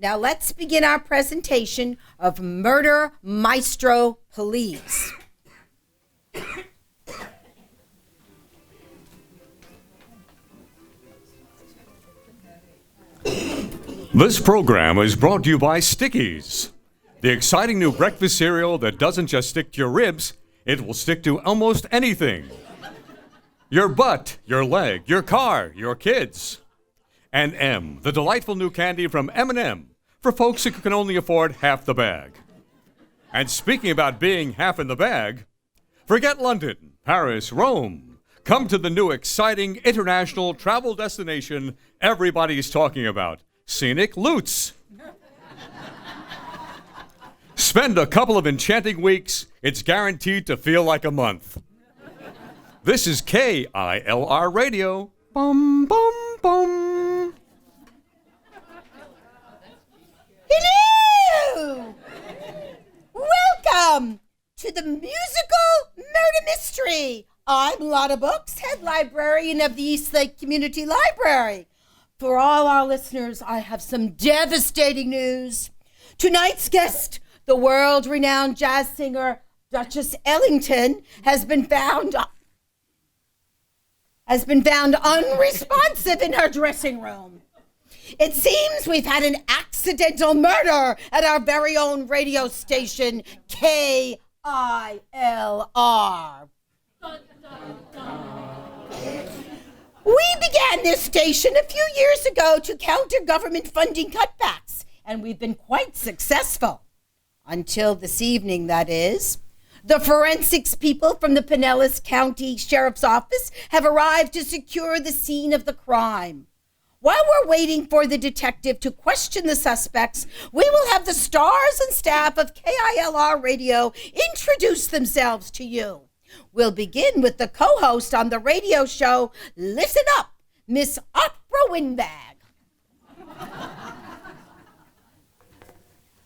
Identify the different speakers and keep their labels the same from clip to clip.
Speaker 1: Now let's begin our presentation of Murder Maestro Police.
Speaker 2: This program is brought to you by Stickies, the exciting new breakfast cereal that doesn't just stick to your ribs, it will stick to almost anything. Your butt, your leg, your car, your kids. And M, the delightful new candy from M&M, for folks who can only afford half the bag. And speaking about being half in the bag, forget London, Paris, Rome. Come to the new exciting international travel destination everybody's talking about. Scenic Lutz. Spend a couple of enchanting weeks, it's guaranteed to feel like a month. This is KILR Radio. Bum, bum, bum.
Speaker 1: Hello! Welcome to the musical murder mystery. I'm Lotta Books, head librarian of the Eastlake Community Library. For all our listeners, I have some devastating news. Tonight's guest, the world-renowned jazz singer Duchess Ellington, has been found unresponsive in her dressing room. It seems we've had an accidental murder at our very own radio station, KILR. We began this station a few years ago to counter government funding cutbacks, and we've been quite successful. Until this evening, that is. The forensics people from the Pinellas County Sheriff's Office have arrived to secure the scene of the crime. While we're waiting for the detective to question the suspects, we will have the stars and staff of KILR Radio introduce themselves to you. We'll begin with the co-host on the radio show, Listen Up, Miss Opera Windbag.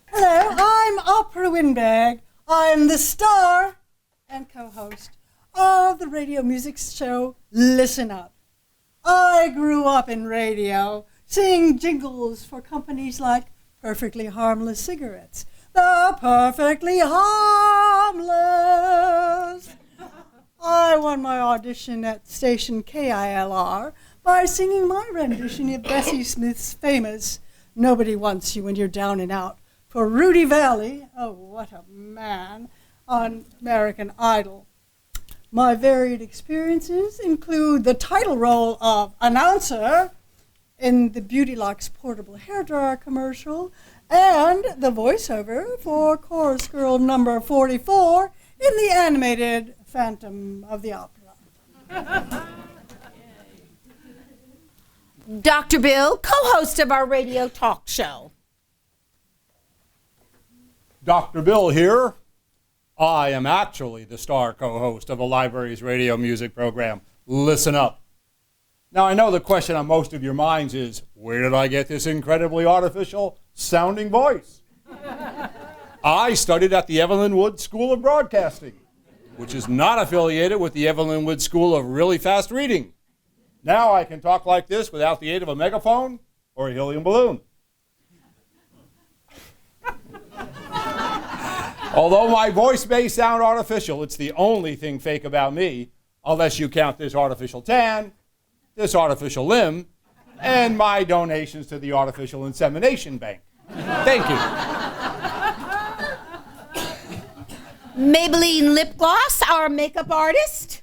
Speaker 3: Hello, I'm Opera Windbag. I'm the star and co-host of the radio music show, Listen Up. I grew up in radio, singing jingles for companies like Perfectly Harmless Cigarettes. The Perfectly Harmless. I won my audition at station KILR by singing my rendition of Bessie Smith's famous Nobody Wants You When You're Down and Out for Rudy Valley, oh what a man, on American Idol. My varied experiences include the title role of announcer in the Beautylocks portable hairdryer commercial and the voiceover for chorus girl number 44 in the animated Phantom of the Opera.
Speaker 1: Dr. Bill, co-host of our radio talk show.
Speaker 4: Dr. Bill here. I am actually the star co-host of the library's radio music program, Listen Up. Now, I know the question on most of your minds is, where did I get this incredibly artificial sounding voice? I studied at the Evelyn Wood School of Broadcasting, which is not affiliated with the Evelyn Wood School of Really Fast Reading. Now I can talk like this without the aid of a megaphone or a helium balloon. Although my voice may sound artificial, it's the only thing fake about me, unless you count this artificial tan, this artificial limb, and my donations to the Artificial Insemination Bank. Thank you.
Speaker 1: Maybelline Lip Gloss, our makeup artist.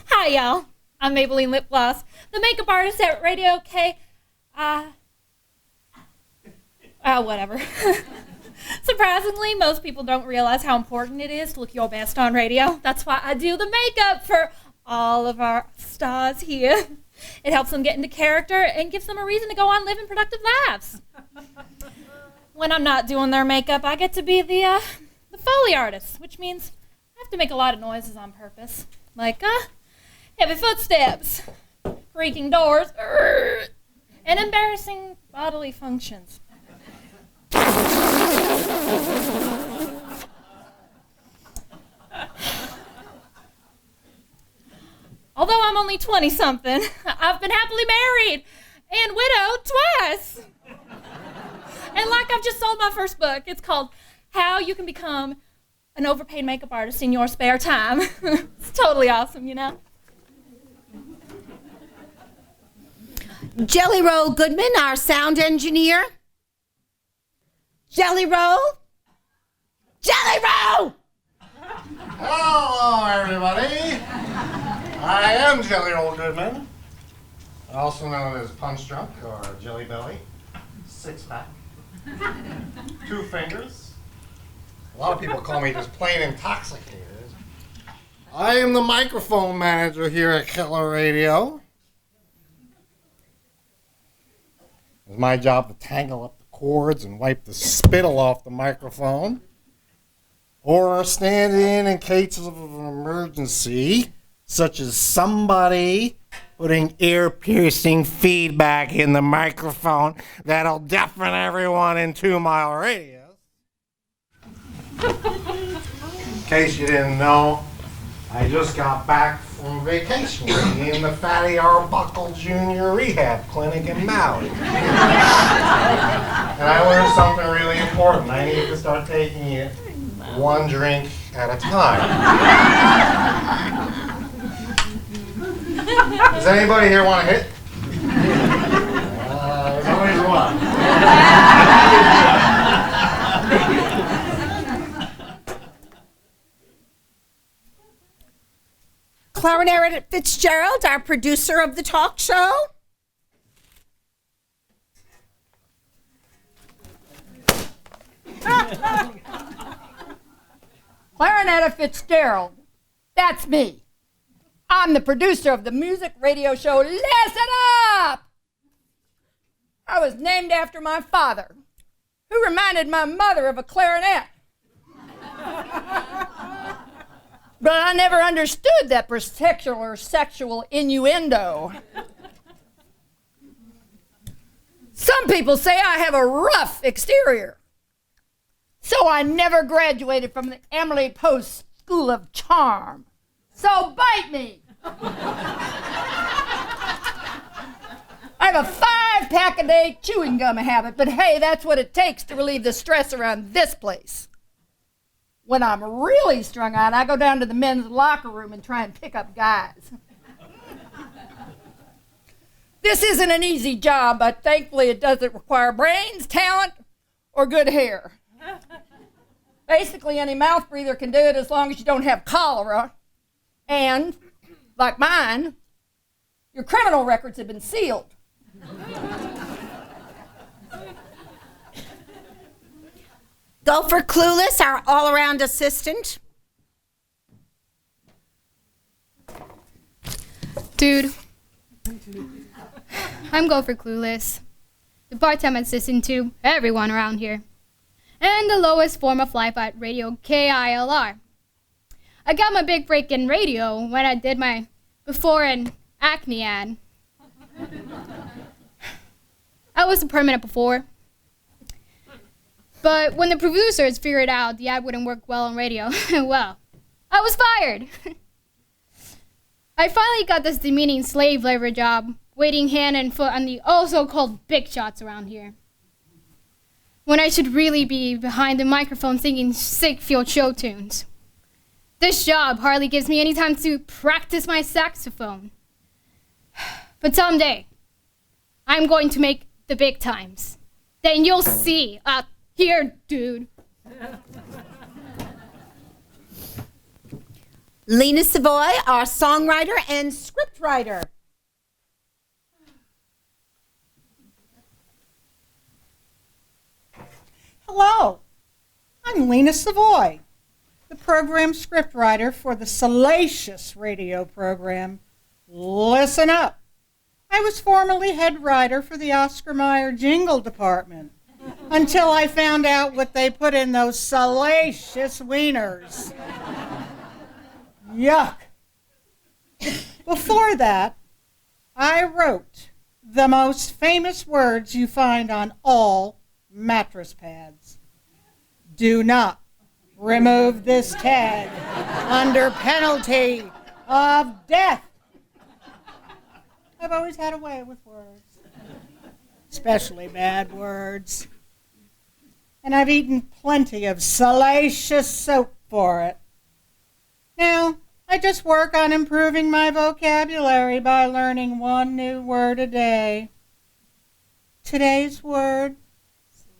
Speaker 5: Hi, y'all. I'm Maybelline Lip Gloss, the makeup artist at Radio K. Whatever. Surprisingly, most people don't realize how important it is to look your best on radio. That's why I do the makeup for all of our stars here. It helps them get into character and gives them a reason to go on living productive lives. When I'm not doing their makeup, I get to be the Foley artist, which means I have to make a lot of noises on purpose. Like, heavy footsteps, creaking doors, and embarrassing bodily functions. Although I'm only 20-something, I've been happily married and widowed twice. And like I've just sold my first book. It's called How You Can Become an Overpaid Makeup Artist in Your Spare Time. It's totally awesome, you know?
Speaker 1: Jelly Roll Goodman, our sound engineer. Jelly Roll? Jelly Roll!
Speaker 6: Hello, everybody. I am Jelly Roll Goodman, also known as Punch Drunk or Jelly Belly, six pack, two fingers. A lot of people call me just plain intoxicated. I am the microphone manager here at Killer Radio. It's my job to tangle up the cords and wipe the spittle off the microphone, or stand in cases of an emergency, such as somebody putting ear-piercing feedback in the microphone that'll deafen everyone in 2-mile radius. In case you didn't know, I just got back from vacation in the Fatty Arbuckle Jr. Rehab Clinic in Maui. And I learned something really important. I need to start taking it one drink at a time. Does anybody here want to hit? There's always one.
Speaker 1: Clarinet Fitzgerald, our producer of the talk show.
Speaker 7: Clarinetta Fitzgerald, that's me. I'm the producer of the music radio show Listen Up! I was named after my father, who reminded my mother of a clarinet. But I never understood that particular sexual innuendo. Some people say I have a rough exterior. So I never graduated from the Emily Post School of Charm. So bite me. I have a 5-pack-a-day chewing gum habit, but hey, that's what it takes to relieve the stress around this place. When I'm really strung out, I go down to the men's locker room and try and pick up guys. This isn't an easy job, but thankfully it doesn't require brains, talent, or good hair. Basically, any mouth breather can do it as long as you don't have cholera. And, like mine, your criminal records have been sealed.
Speaker 1: Gopher Clueless, our all-around assistant.
Speaker 8: Dude, I'm Gopher Clueless, the part-time assistant to everyone around here, and the lowest form of life at radio KILR. I got my big break in radio when I did my before and acne ad. I was a permanent before. But when the producers figured out the ad wouldn't work well on radio, well, I was fired. I finally got this demeaning slave labor job, waiting hand and foot on the also-called big shots around here. When I should really be behind the microphone singing sick field show tunes. This job hardly gives me any time to practice my saxophone. But someday, I'm going to make the big times. Then you'll see. Here, dude.
Speaker 1: Lena Savoy, our songwriter and scriptwriter.
Speaker 3: Hello, I'm Lena Savoy, the program scriptwriter for the salacious radio program Listen Up. I was formerly head writer for the Oscar Mayer jingle department until I found out what they put in those salacious wieners. Yuck. Before that, I wrote the most famous words you find on all mattress pads. Do not remove this tag under penalty of death. I've always had a way with words, especially bad words. And I've eaten plenty of salacious soap for it. Now, I just work on improving my vocabulary by learning one new word a day. Today's word,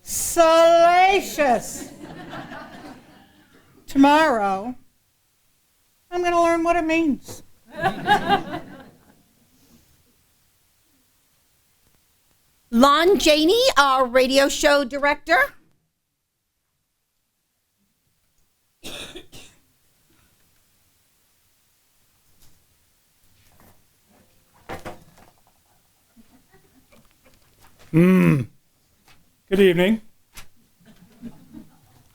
Speaker 3: salacious. Tomorrow, I'm going to learn what it means.
Speaker 1: Lon Janey, our radio show director.
Speaker 9: Good evening.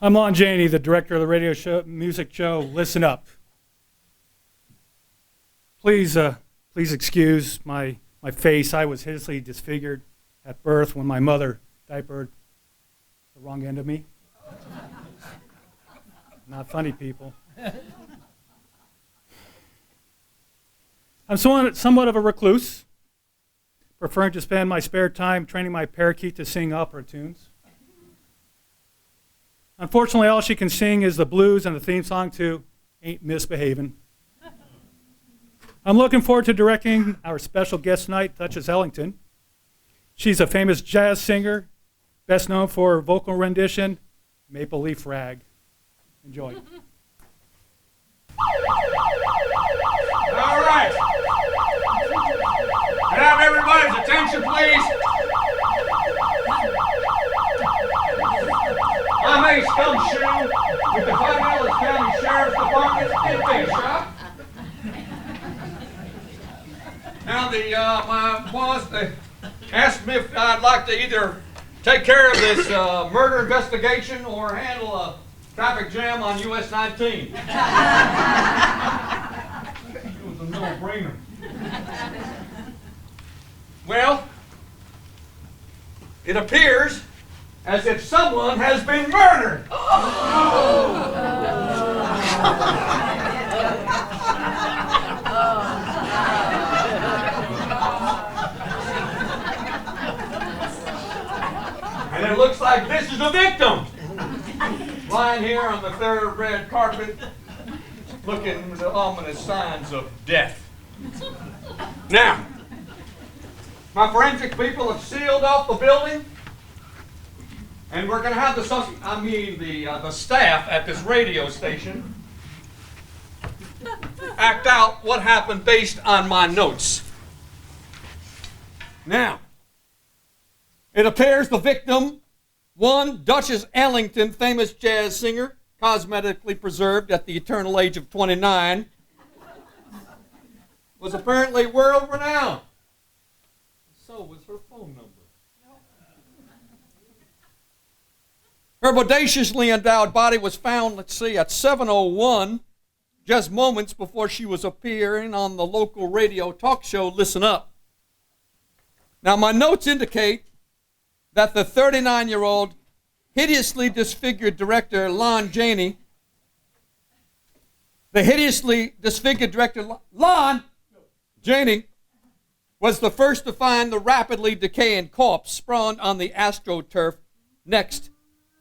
Speaker 9: I'm Lon Janey, the director of the radio show, music show, Listen Up. Please excuse my face. I was hideously disfigured at birth when my mother diapered the wrong end of me. Not funny, people. I'm somewhat of a recluse, preferring to spend my spare time training my parakeet to sing opera tunes. Unfortunately, all she can sing is the blues and the theme song to Ain't Misbehavin'. I'm looking forward to directing our special guest tonight, Duchess Ellington. She's a famous jazz singer, best known for vocal rendition, Maple Leaf Rag. Enjoy.
Speaker 10: All right. Can I have everybody's attention, please? I'm Ace Gumshoe with the Pinellas County Sheriff's Department's inmate shop. Now, my boss asked me if I'd like to either take care of this murder investigation or handle a traffic jam on US 19. It was a no-brainer. Well, it appears as if someone has been murdered. And it looks like this is the victim. Lying here on the third red carpet, looking at the ominous signs of death. Now, my forensic people have sealed off the building, and we're going to have the staff at this radio station act out what happened based on my notes. Now, it appears the victim, one Duchess Ellington, famous jazz singer, cosmetically preserved at the eternal age of 29, was apparently world renowned. So was her phone number. Her bodaciously endowed body was found, at 7:01, just moments before she was appearing on the local radio talk show, Listen Up. Now, my notes indicate that the 39-year-old, hideously disfigured director, Lon Janey, Lon Janey, was the first to find the rapidly decaying corpse sprawled on the astroturf next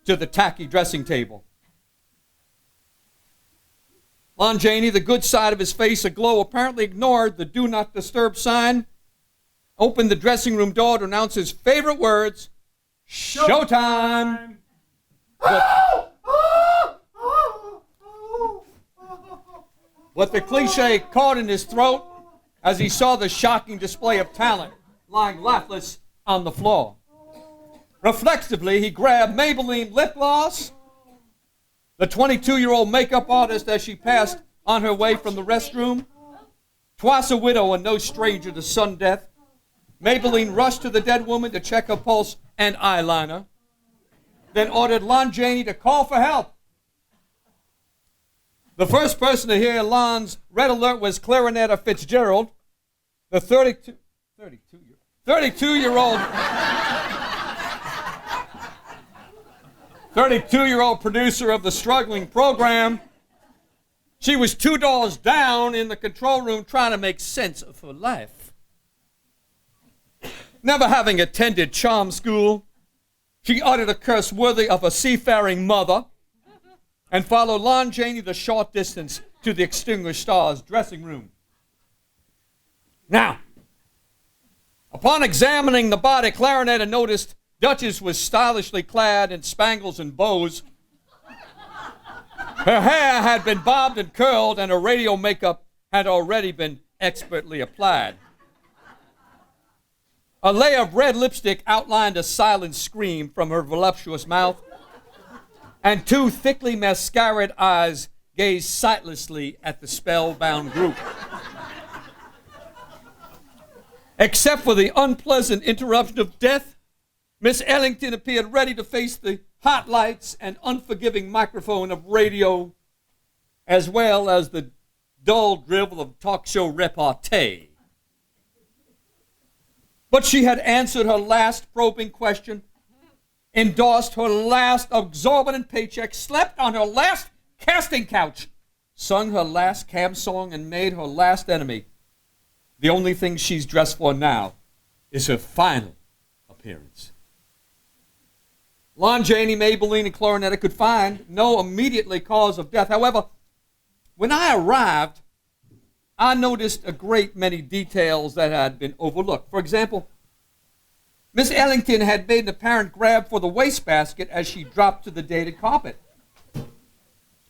Speaker 10: to the tacky dressing table. Lon Janey, the good side of his face aglow, apparently ignored the do not disturb sign, opened the dressing room door to announce his favorite words, "Showtime!" But the cliche caught in his throat as he saw the shocking display of talent lying lifeless on the floor. Reflexively, he grabbed Maybelline lip gloss, the 22-year-old makeup artist as she passed on her way from the restroom. Twice a widow and no stranger to sudden death, Maybelline rushed to the dead woman to check her pulse and eyeliner, then ordered Lon Janey to call for help. The first person to hear Lon's red alert was Clarinetta Fitzgerald, the 32-year-old producer of the struggling program. She was $2 down in the control room trying to make sense of her life. Never having attended charm school, she uttered a curse worthy of a seafaring mother and followed Lon Chaney the short distance to the Extinguished Stars dressing room. Now, upon examining the body, Clarinet noticed Duchess was stylishly clad in spangles and bows. Her hair had been bobbed and curled, and her radio makeup had already been expertly applied. A layer of red lipstick outlined a silent scream from her voluptuous mouth, and two thickly mascaraed eyes gazed sightlessly at the spellbound group. Except for the unpleasant interruption of death, Miss Ellington appeared ready to face the hot lights and unforgiving microphone of radio, as well as the dull drivel of talk show repartee. But she had answered her last probing question, endorsed her last exorbitant paycheck, slept on her last casting couch, sung her last cab song, and made her last enemy. The only thing she's dressed for now is her final appearance. Lon Chaney, Maybelline, and Clarinetta could find no immediately cause of death. However, when I arrived, I noticed a great many details that had been overlooked. For example, Miss Ellington had made an apparent grab for the wastebasket as she dropped to the dated carpet.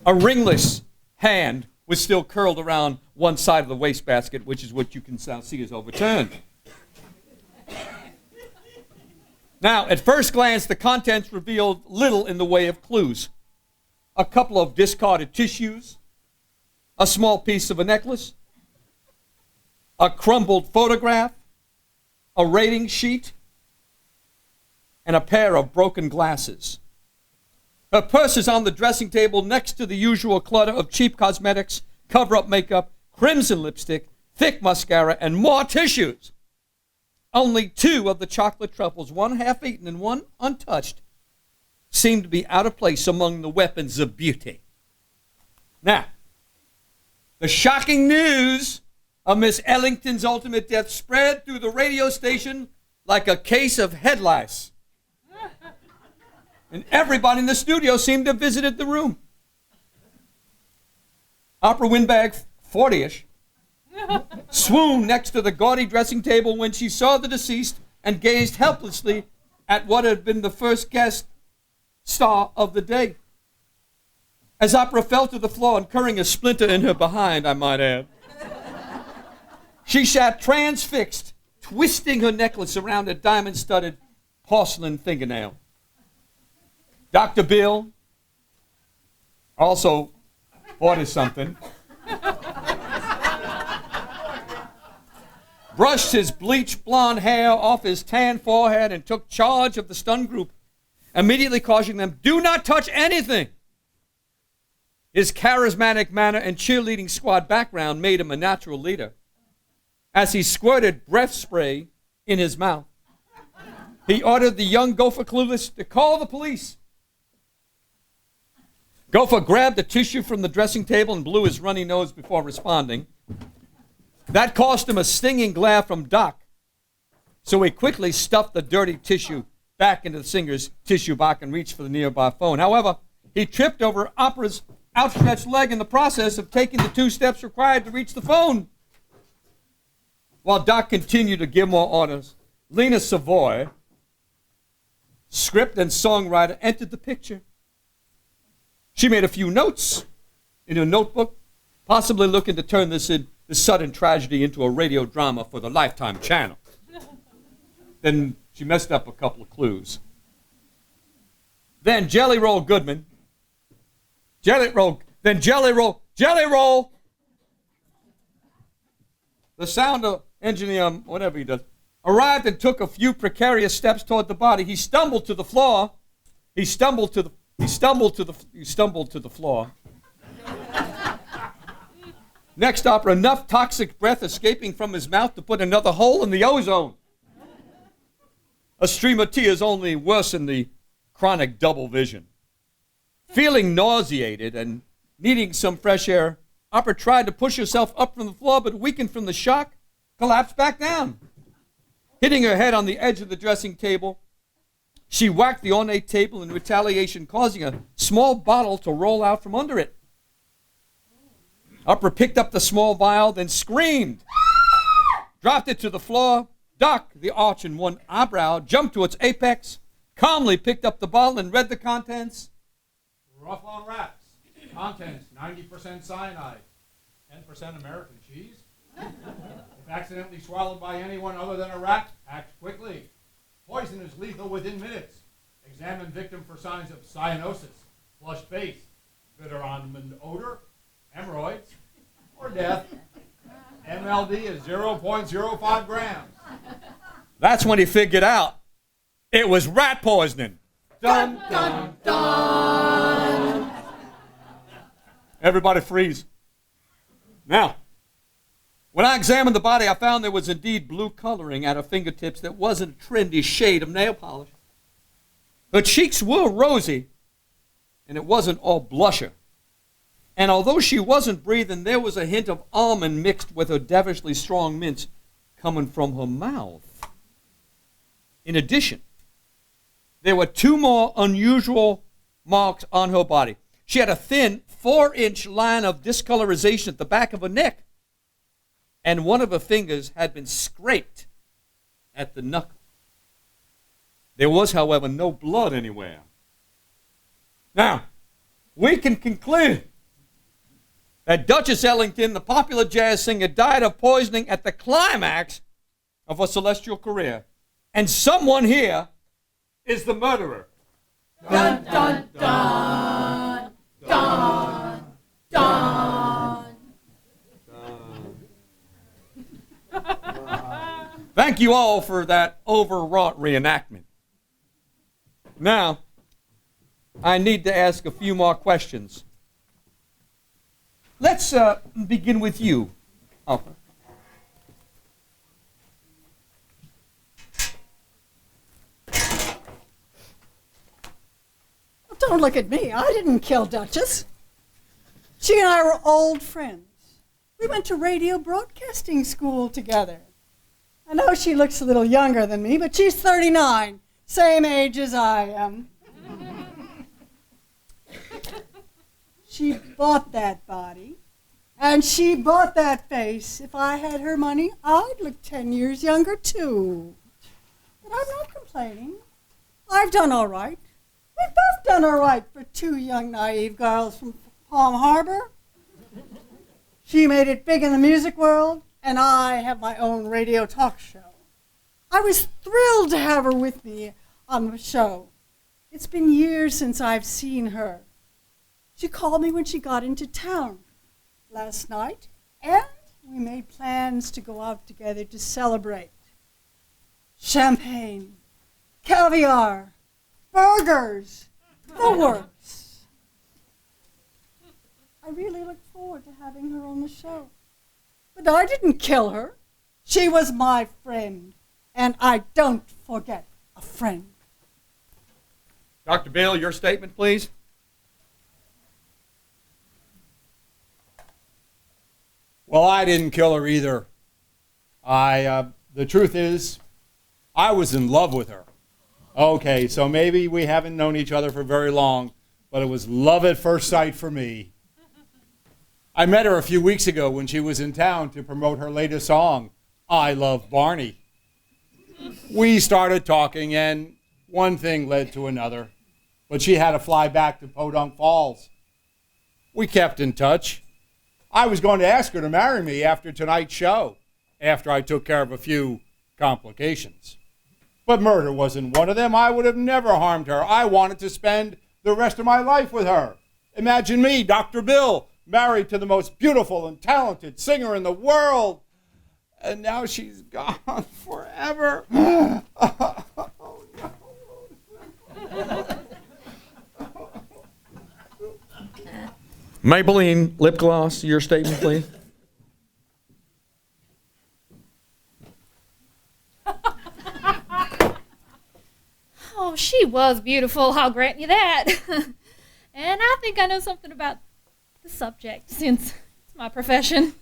Speaker 10: A ringless hand was still curled around one side of the wastebasket, which is what you can now see is overturned. Now, at first glance, the contents revealed little in the way of clues. A couple of discarded tissues, a small piece of a necklace, a crumbled photograph, a rating sheet, and a pair of broken glasses. Her purse is on the dressing table next to the usual clutter of cheap cosmetics, cover-up makeup, crimson lipstick, thick mascara, and more tissues. Only two of the chocolate truffles, one half-eaten and one untouched, seemed to be out of place among the weapons of beauty. Now, the shocking news of Miss Ellington's ultimate death spread through the radio station like a case of head lice. And everybody in the studio seemed to have visited the room. Opera windbag 40-ish swooned next to the gaudy dressing table when she saw the deceased and gazed helplessly at what had been the first guest star of the day. As Opera fell to the floor, incurring a splinter in her behind, I might add, she sat transfixed, twisting her necklace around a diamond-studded porcelain fingernail. Dr. Bill also ordered something, brushed his bleached blonde hair off his tan forehead, and took charge of the stunned group, immediately cautioning them, "Do not touch anything." His charismatic manner and cheerleading squad background made him a natural leader. As he squirted breath spray in his mouth, he ordered the young Gopher Clueless to call the police. Gopher grabbed the tissue from the dressing table and blew his runny nose before responding. That cost him a stinging glare from Doc, so he quickly stuffed the dirty tissue back into the singer's tissue box and reached for the nearby phone. However, he tripped over Opera's outstretched leg in the process of taking the 2 steps required to reach the phone. While Doc continued to give more orders, Lena Savoy, script and songwriter, entered the picture. She made a few notes in her notebook, possibly looking to turn this sudden tragedy into a radio drama for the Lifetime channel. Then she messed up a couple of clues. Then Jelly Roll Goodman, Jelly Roll, the sound engineer, whatever he does, arrived and took a few precarious steps toward the body. He stumbled to the floor. He stumbled to the floor. Next, Opera, enough toxic breath escaping from his mouth to put another hole in the ozone. A stream of tears only worsened the chronic double vision. Feeling nauseated and needing some fresh air, Opera tried to push herself up from the floor, but weakened from the shock, collapsed back down. Hitting her head on the edge of the dressing table, she whacked the ornate table in retaliation, causing a small bottle to roll out from under it. Upper picked up the small vial, then screamed, dropped it to the floor. Doc, the arch in one eyebrow, jumped to its apex, calmly picked up the bottle and read the contents.
Speaker 4: Rough on rats. Contents, 90% cyanide, 10% American cheese. If accidentally swallowed by anyone other than a rat, act quickly. Poison is lethal within minutes. Examine victim for signs of cyanosis, flushed face, bitter almond odor, hemorrhoids, or death. MLD is 0.05 grams.
Speaker 10: That's when he figured out it was rat poisoning. Dun, dun, dun. Everybody freeze. Now, when I examined the body, I found there was indeed blue coloring at her fingertips that wasn't a trendy shade of nail polish. Her cheeks were rosy, and it wasn't all blusher. And although she wasn't breathing, there was a hint of almond mixed with her devilishly strong mints coming from her mouth. In addition, there were two more unusual marks on her body. She had a thin 4-inch line of discolorization at the back of her neck, and one of her fingers had been scraped at the knuckle. There was, however, no blood anywhere. Now, we can conclude that Duchess Ellington, the popular jazz singer, died of poisoning at the climax of her celestial career. And someone here is the murderer.
Speaker 1: Dun, dun, dun. Dun, dun.
Speaker 10: Thank you all for that overwrought reenactment. Now, I need to ask a few more questions. Let's begin with you, Alpha.
Speaker 3: Don't look at me. I didn't kill Duchess. She and I were old friends. We went to radio broadcasting school together. I know she looks a little younger than me, but she's 39, same age as I am. She bought that body, and she bought that face. If I had her money, I'd look 10 years younger, too. But I'm not complaining. I've done all right. We've both done all right for two young, naive girls from Palm Harbor. She made it big in the music world, and I have my own radio talk show. I was thrilled to have her with me on the show. It's been years since I've seen her. She called me when she got into town last night, and we made plans to go out together to celebrate. Champagne, caviar, burgers, the works. I really look forward to having her on the show. But I didn't kill her. She was my friend, and I don't forget a friend.
Speaker 10: Dr. Bill, your statement, please.
Speaker 4: Well, I didn't kill her either. The truth is, I was in love with her. Okay, so maybe we haven't known each other for very long, but it was love at first sight for me. I met her a few weeks ago when she was in town to promote her latest song, I Love Barney. We started talking, and one thing led to another, but she had to fly back to Podunk Falls. We kept in touch. I was going to ask her to marry me after tonight's show, after I took care of a few complications. But murder wasn't one of them. I would have never harmed her. I wanted to spend the rest of my life with her. Imagine me, Dr. Bill, married to the most beautiful and talented singer in the world. And now she's gone forever. Oh, no.
Speaker 10: Maybelline lip gloss, your statement, please.
Speaker 5: Oh, she was beautiful, I'll grant you that. And I think I know something about the subject, since it's my profession,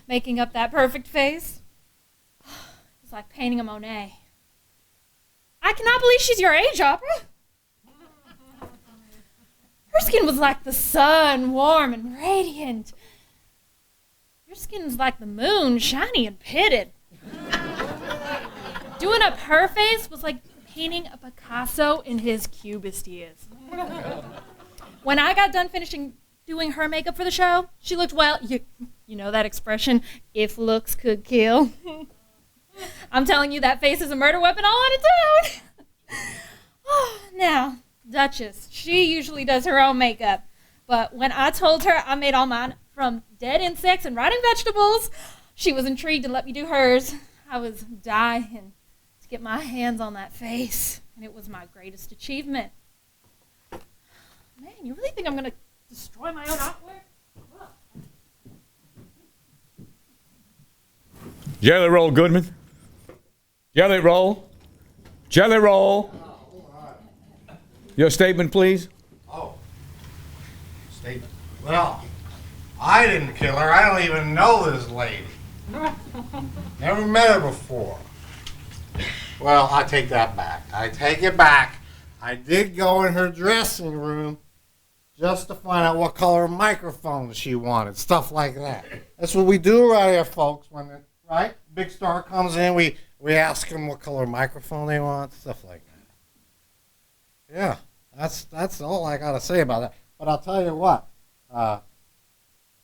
Speaker 5: making up that perfect face. As like painting a Monet. I cannot believe she's your age, Opera. Her skin was like the sun, warm and radiant. Your skin was like the moon, shiny and pitted. Doing up her face was like painting a Picasso in his cubist years. When I got done finishing doing her makeup for the show, she looked, well, you know that expression, if looks could kill. I'm telling you, that face is a murder weapon all on its own. Oh, now, Duchess, she usually does her own makeup. But when I told her I made all mine from dead insects and rotting vegetables, she was intrigued and let me do hers. I was dying to get my hands on that face, and it was my greatest achievement. Man, you really think I'm going to destroy my own artwork?
Speaker 2: Jelly roll, Goodman. Jelly roll. Jelly roll. Your statement, please.
Speaker 6: Oh. Statement. Well, I didn't kill her. I don't even know this lady. Never met her before. Well, I take that back. I take it back. I did go in her dressing room just to find out what color microphone she wanted, stuff like that. That's what we do right here, folks. When right, big star comes in, we ask them what color microphone they want, stuff like that. Yeah, that's all I gotta say about that. But I'll tell you what,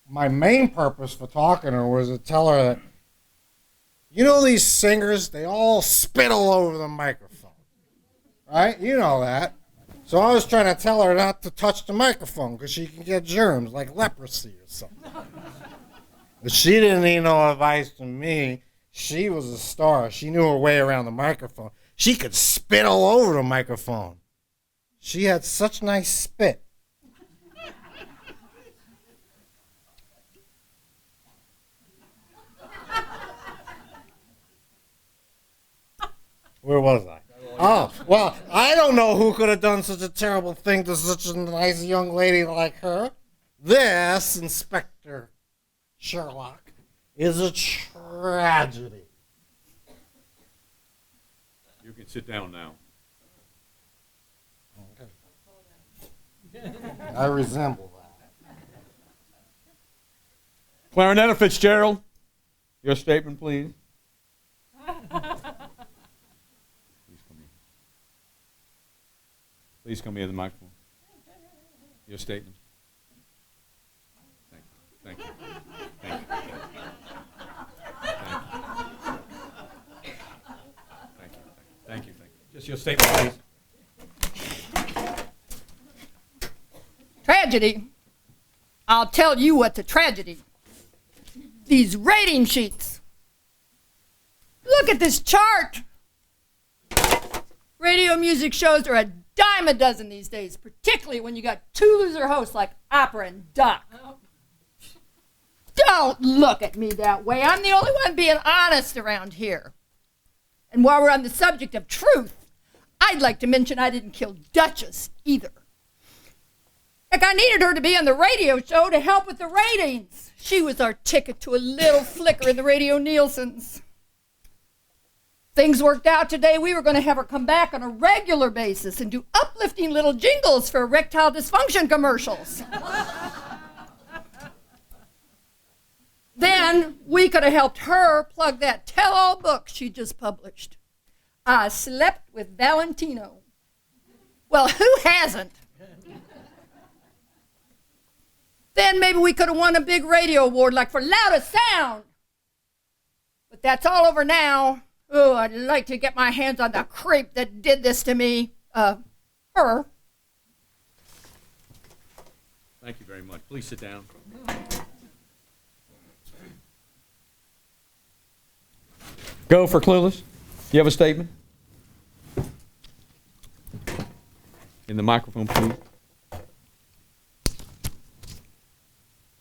Speaker 6: my main purpose for talking to her was to tell her that, you know, these singers, they all spit all over the microphone, right? You know that. So I was trying to tell her not to touch the microphone because she can get germs like leprosy or something. But she didn't need no advice from me. She was a star. She knew her way around the microphone. She could spit all over the microphone. She had such nice spit. Where was I? Oh, well, I don't know who could have done such a terrible thing to such a nice young lady like her. This, Inspector Sherlock, is a tragedy.
Speaker 2: You can sit down now.
Speaker 6: Okay. I resemble that.
Speaker 2: Clarinetta Fitzgerald, your statement, please. Please come here to the microphone. Your statement. Thank you. Thank you. Thank you. Thank you. Thank you. Just your statement, please.
Speaker 7: Tragedy? I'll tell you what's a tragedy. These rating sheets. Look at this chart. Radio music shows are a dime a dozen these days, particularly when you got two loser hosts like Opera and Doc. Don't look at me that way. I'm the only one being honest around here. And while we're on the subject of truth, I'd like to mention I didn't kill Duchess either. Heck, I needed her to be on the radio show to help with the ratings. She was our ticket to a little flicker in the radio Nielsen's. Things worked out today. We were going to have her come back on a regular basis and do uplifting little jingles for erectile dysfunction commercials. Then we could have helped her plug that tell-all book she just published. I Slept with Valentino. Well, who hasn't? Then maybe we could have won a big radio award like for loudest sound. But that's all over now. Oh, I'd like to get my hands on the creep that did this to me. Her.
Speaker 2: Thank you very much. Please sit down. Go for Clueless. You have a statement? In the microphone, please.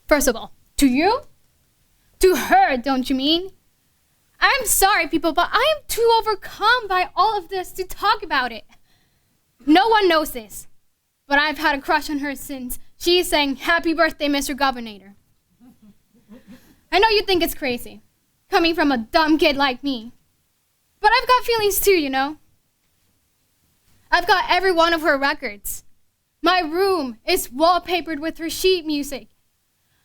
Speaker 8: First of all, to you? To her, don't you mean? I'm sorry, people, but I am too overcome by all of this to talk about it. No one knows this, but I've had a crush on her since she sang Happy Birthday, Mr. Governor. I know you think it's crazy, coming from a dumb kid like me. But I've got feelings too, you know. I've got every one of her records. My room is wallpapered with her sheet music.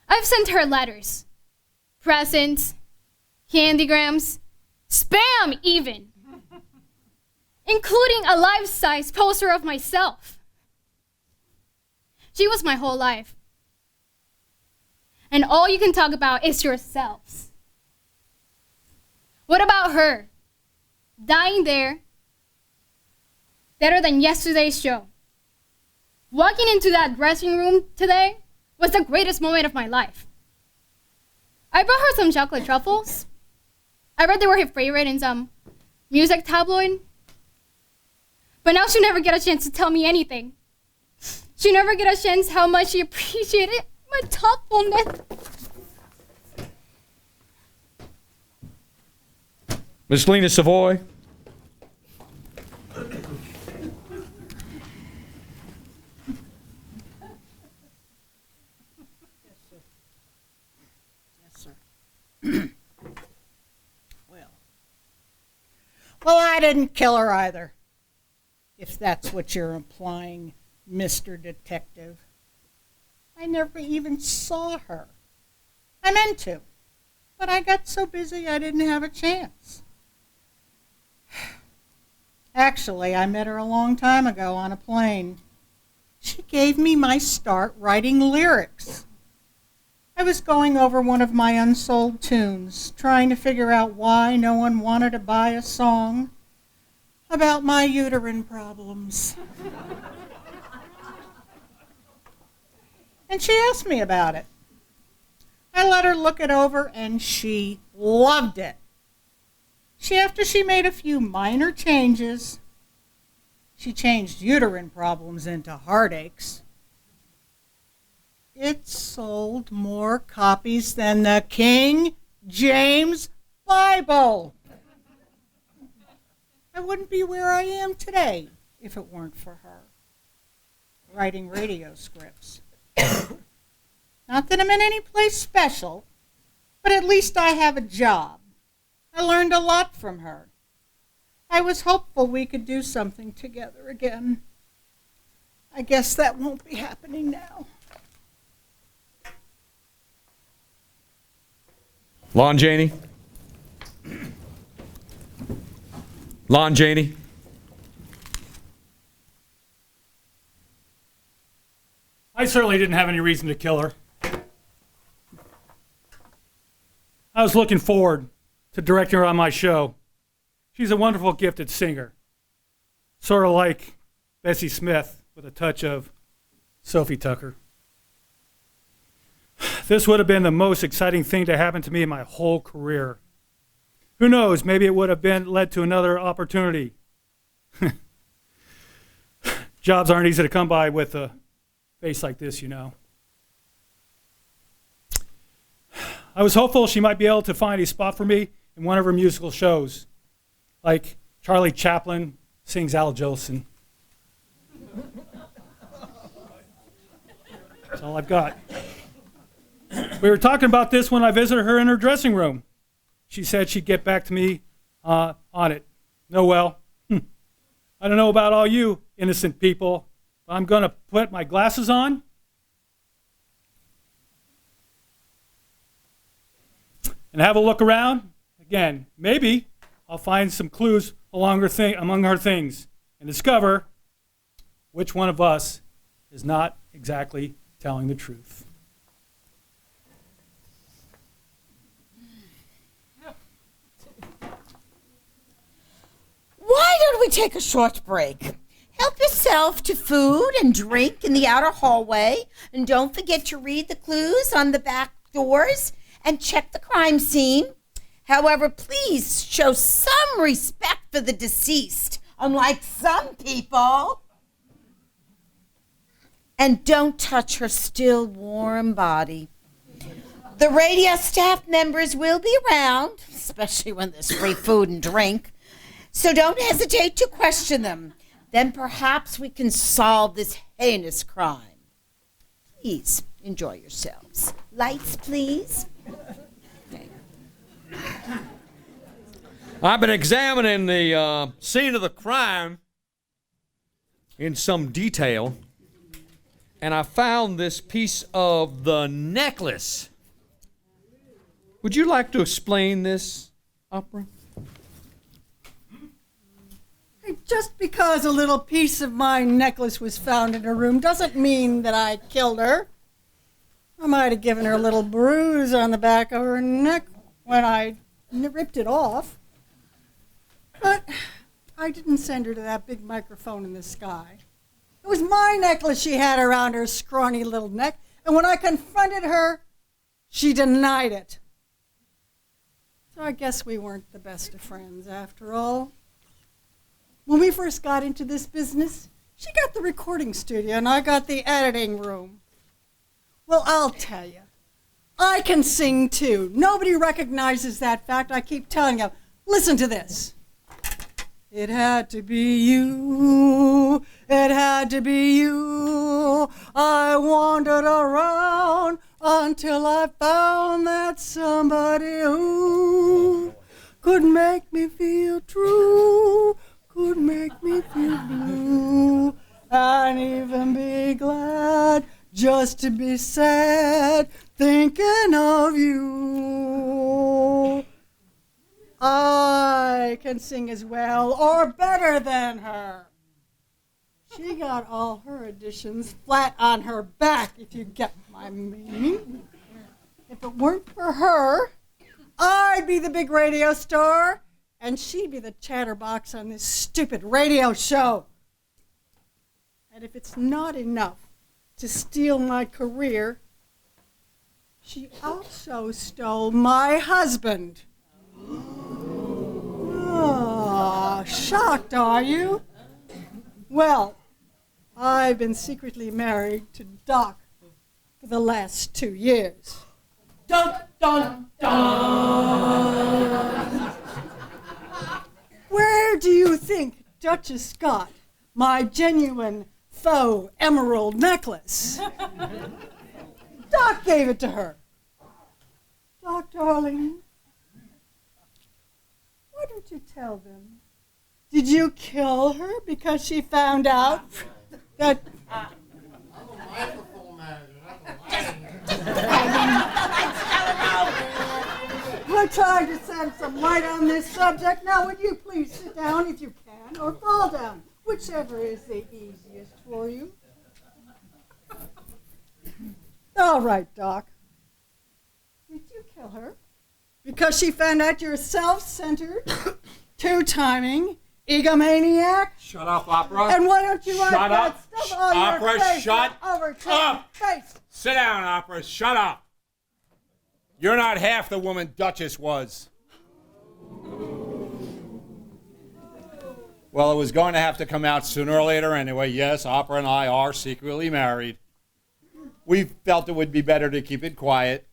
Speaker 8: I've sent her letters, presents, candygrams, spam even, including a life-size poster of myself. She was my whole life. And all you can talk about is yourselves. What about her? Dying there, better than yesterday's show. Walking into that dressing room today was the greatest moment of my life. I brought her some chocolate truffles. I read they were her favorite in some music tabloid. But now she'll never get a chance to tell me anything. She'll never get a chance how much she appreciated my thoughtfulness.
Speaker 2: Miss Lena Savoy.
Speaker 3: Well, I didn't kill her either, if that's what you're implying, Mr. Detective. I never even saw her. I meant to, but I got so busy I didn't have a chance. Actually, I met her a long time ago on a plane. She gave me my start writing lyrics. I was going over one of my unsold tunes, trying to figure out why no one wanted to buy a song about my uterine problems. And she asked me about it. I let her look it over, and she loved it. After she made a few minor changes, she changed uterine problems into heartaches. It sold more copies than the King James Bible. I wouldn't be where I am today if it weren't for her, writing radio scripts. Not that I'm in any place special, but at least I have a job. I learned a lot from her. I was hopeful we could do something together again. I guess that won't be happening now.
Speaker 2: Lon Janey. Lon Janey.
Speaker 9: I certainly didn't have any reason to kill her. I was looking forward to directing her on my show. She's a wonderful, gifted singer. Sort of like Bessie Smith with a touch of Sophie Tucker. This would have been the most exciting thing to happen to me in my whole career. Who knows, maybe it would have led to another opportunity. Jobs aren't easy to come by with a face like this, you know. I was hopeful she might be able to find a spot for me in one of her musical shows, like Charlie Chaplin sings Al Jolson. That's all I've got. We were talking about this when I visited her in her dressing room. She said she'd get back to me on it. No, well, I don't know about all you innocent people, but I'm going to put my glasses on and have a look around. Again, maybe I'll find some clues among her things and discover which one of us is not exactly telling the truth.
Speaker 1: Why don't we take a short break? Help yourself to food and drink in the outer hallway, and don't forget to read the clues on the back doors and check the crime scene. However, please show some respect for the deceased, unlike some people. And don't touch her still warm body. The radio staff members will be around, especially when there's free food and drink. So don't hesitate to question them. Then perhaps we can solve this heinous crime. Please enjoy yourselves. Lights, please. Okay.
Speaker 10: I've been examining the scene of the crime in some detail, and I found this piece of the necklace. Would you like to explain this, Opera?
Speaker 3: Just because a little piece of my necklace was found in her room doesn't mean that I killed her. I might have given her a little bruise on the back of her neck when I ripped it off. But I didn't send her to that big microphone in the sky. It was my necklace she had around her scrawny little neck, and when I confronted her, she denied it. So I guess we weren't the best of friends after all. When we first got into this business, she got the recording studio and I got the editing room. Well, I'll tell you, I can sing too. Nobody recognizes that fact. I keep telling you. Listen to this. It had to be you. It had to be you. I wandered around until I found that somebody who could make me feel true, could make me feel blue, and even be glad just to be sad thinking of you. I can sing as well or better than her. She got all her auditions flat on her back, if you get my meaning. If it weren't for her, I'd be the big radio star, and she'd be the chatterbox on this stupid radio show. And if it's not enough to steal my career, she also stole my husband. Oh, shocked, are you? Well, I've been secretly married to Doc for the last 2 years. Dun, dun, dun! Where do you think Duchess got my genuine faux emerald necklace? Doc gave it to her. Doc, darling, why don't you tell them? Did you kill her because she found out that... We're trying to shed some light on this subject. Now, would you please sit down if you can, or fall down, whichever is the easiest for you. All right, Doc. Did you kill her because she found out you're a self-centered, two-timing egomaniac?
Speaker 4: Shut up, Opera.
Speaker 3: And why don't you wipe
Speaker 4: Shut
Speaker 3: that
Speaker 4: up.
Speaker 3: stuff on
Speaker 4: Opera,
Speaker 3: your face
Speaker 4: shut
Speaker 3: over to
Speaker 4: up.
Speaker 3: your face?
Speaker 4: Sit down, Opera. Shut up. You're not half the woman Duchess was. Well, it was going to have to come out sooner or later anyway. Yes, Opera and I are secretly married. We felt it would be better to keep it quiet,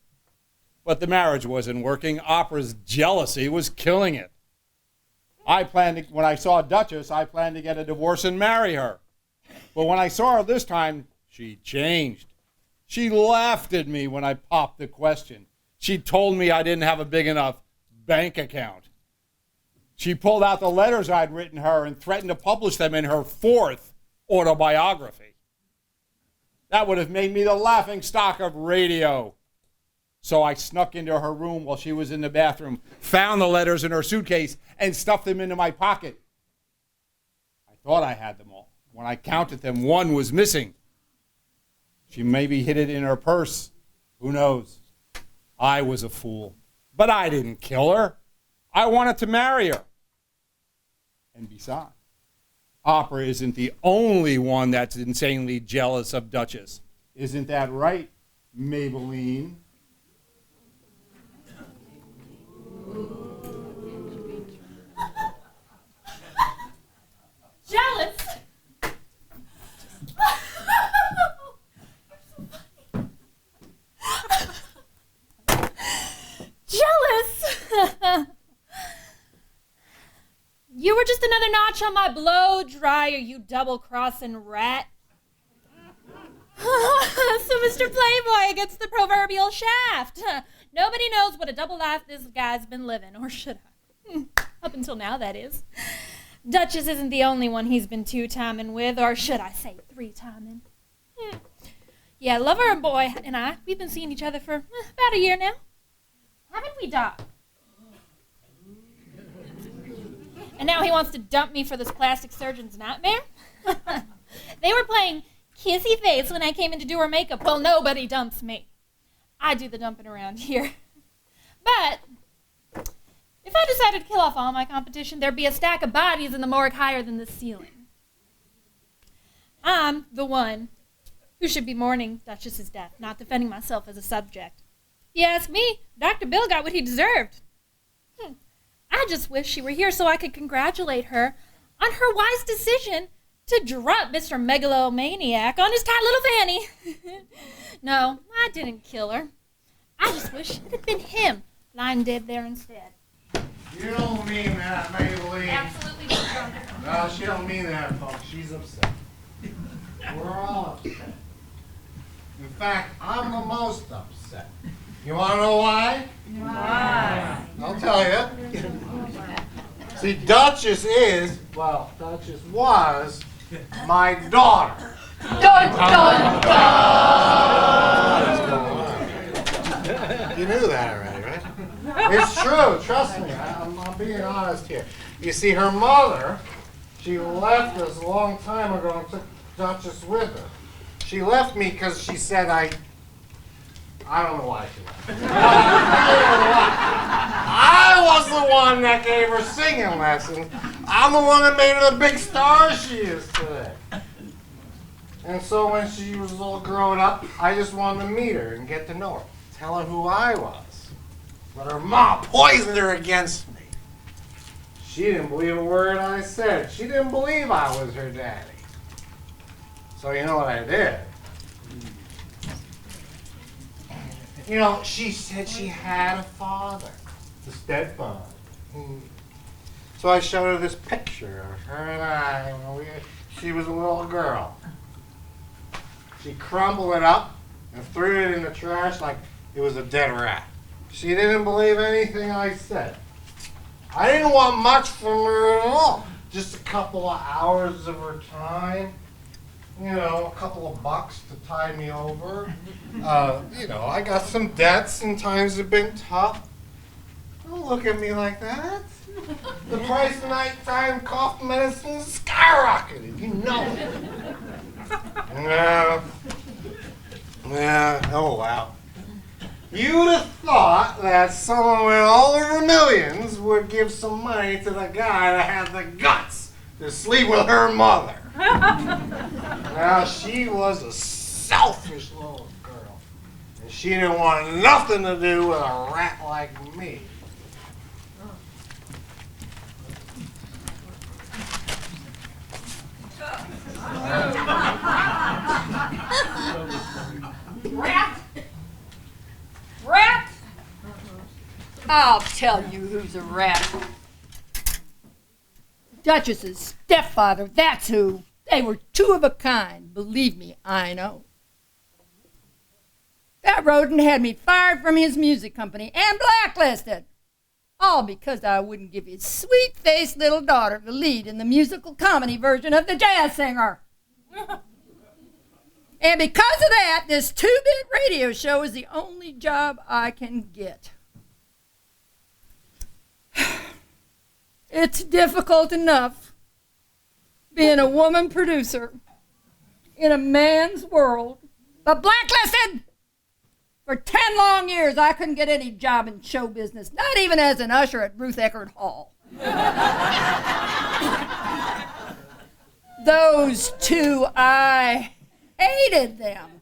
Speaker 4: but the marriage wasn't working. Opera's jealousy was killing it. When I saw Duchess, I planned to get a divorce and marry her. But when I saw her this time, she changed. She laughed at me when I popped the question. She told me I didn't have a big enough bank account. She pulled out the letters I'd written her and threatened to publish them in her 4th autobiography. That would have made me the laughing stock of radio. So I snuck into her room while she was in the bathroom, found the letters in her suitcase, and stuffed them into my pocket. I thought I had them all. When I counted them, one was missing. She maybe hid it in her purse. Who knows? I was a fool. But I didn't kill her. I wanted to marry her. And besides, Opera isn't the only one that's insanely jealous of Duchess. Isn't that right, Maybelline?
Speaker 5: Jealous? Jealous? You were just another notch on my blow dryer, you double-crossing rat. So Mr. Playboy gets the proverbial shaft. Nobody knows what a double life this guy's been living, or should I? Up until now, that is. Duchess isn't the only one he's been two-timing with, or should I say three-timing. Yeah, Lover Boy and I, we've been seeing each other for about a year now. Haven't we, Doc? And now he wants to dump me for this plastic surgeon's nightmare? They were playing kissy face when I came in to do her makeup. Well, nobody dumps me. I do the dumping around here. But if I decided to kill off all my competition, there'd be a stack of bodies in the morgue higher than the ceiling. I'm the one who should be mourning Duchess's death, not defending myself as a subject. If you ask me, Dr. Bill got what he deserved. I just wish she were here so I could congratulate her on her wise decision to drop Mr. Megalomaniac on his tight little fanny. No, I didn't kill her. I just wish it had been him lying dead there instead.
Speaker 6: You don't mean that, Maybelline.
Speaker 5: Absolutely not.
Speaker 6: No, she don't mean that, folks. She's upset. We're all upset. In fact, I'm the most upset. You want to know why? Why? I'll tell you. See, Duchess was my daughter.
Speaker 7: Dun, dun, dun.
Speaker 6: You knew that already, right? It's true. Trust me. I'm being honest here. You see, her mother, she left us a long time ago and took Duchess with her. She left me because she said I don't know why she left. I was the one that gave her singing lessons. I'm the one that made her the big star she is today. And so when she was all grown up, I just wanted to meet her and get to know her. Tell her who I was. But her mom poisoned her against me. She didn't believe a word I said. She didn't believe I was her daddy. So you know what I did? You know, she said she had a father, the stepfather. So I showed her this picture of her and I when she was a little girl. She crumbled it up and threw it in the trash like it was a dead rat. She didn't believe anything I said. I didn't want much from her at all. Just a couple of hours of her time. You know, a couple of bucks to tide me over. You know, I got some debts and times have been tough. Don't look at me like that. The price of nighttime cough medicine skyrocketed. You know it. Yeah, oh wow. You'd have thought that someone with all of her millions would give some money to the guy that had the guts to sleep with her mother. Now, she was a selfish little girl, and she didn't want nothing to do with a rat like me.
Speaker 7: Rat? Rat? I'll tell you who's a rat. Duchess's stepfather, that's who. They were two of a kind. Believe me, I know. That rodent had me fired from his music company and blacklisted. All because I wouldn't give his sweet-faced little daughter the lead in the musical comedy version of The Jazz Singer. And because of that, this 2-bit radio show is the only job I can get. It's difficult enough being a woman producer in a man's world, but blacklisted! For 10 long years, I couldn't get any job in show business, not even as an usher at Ruth Eckerd Hall. Those two, I hated them.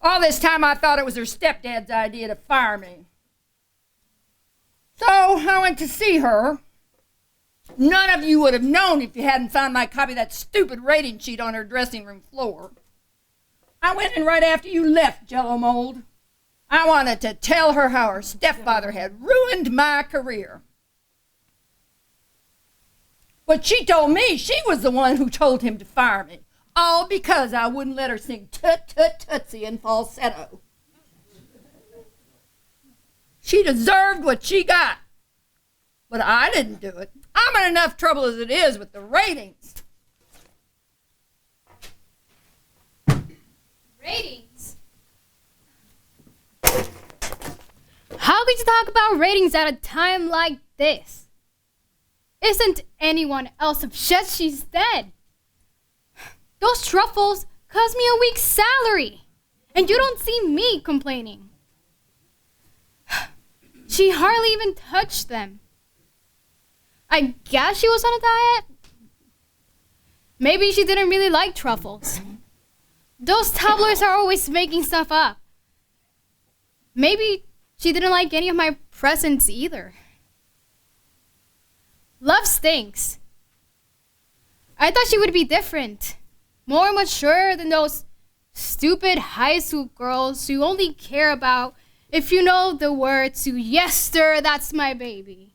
Speaker 7: All this time, I thought it was her stepdad's idea to fire me. So I went to see her. None of you would have known if you hadn't found my copy of that stupid rating sheet on her dressing room floor. I went in right after you left, Jello Mold. I wanted to tell her how her stepfather had ruined my career. But she told me she was the one who told him to fire me, all because I wouldn't let her sing Tut Tut Tootsie in falsetto. She deserved what she got. But I didn't do it. I'm in enough trouble as it is with the ratings.
Speaker 8: Ratings? How could you talk about ratings at a time like this? Isn't anyone else upset she's dead? Those truffles cost me a week's salary, and you don't see me complaining. She hardly even touched them. I guess she was on a diet? Maybe she didn't really like truffles. Those tabloids are always making stuff up. Maybe she didn't like any of my presents either. Love stinks. I thought she would be different, more mature than those stupid high school girls who only care about if you know the words to "Yes, sir, that's my baby."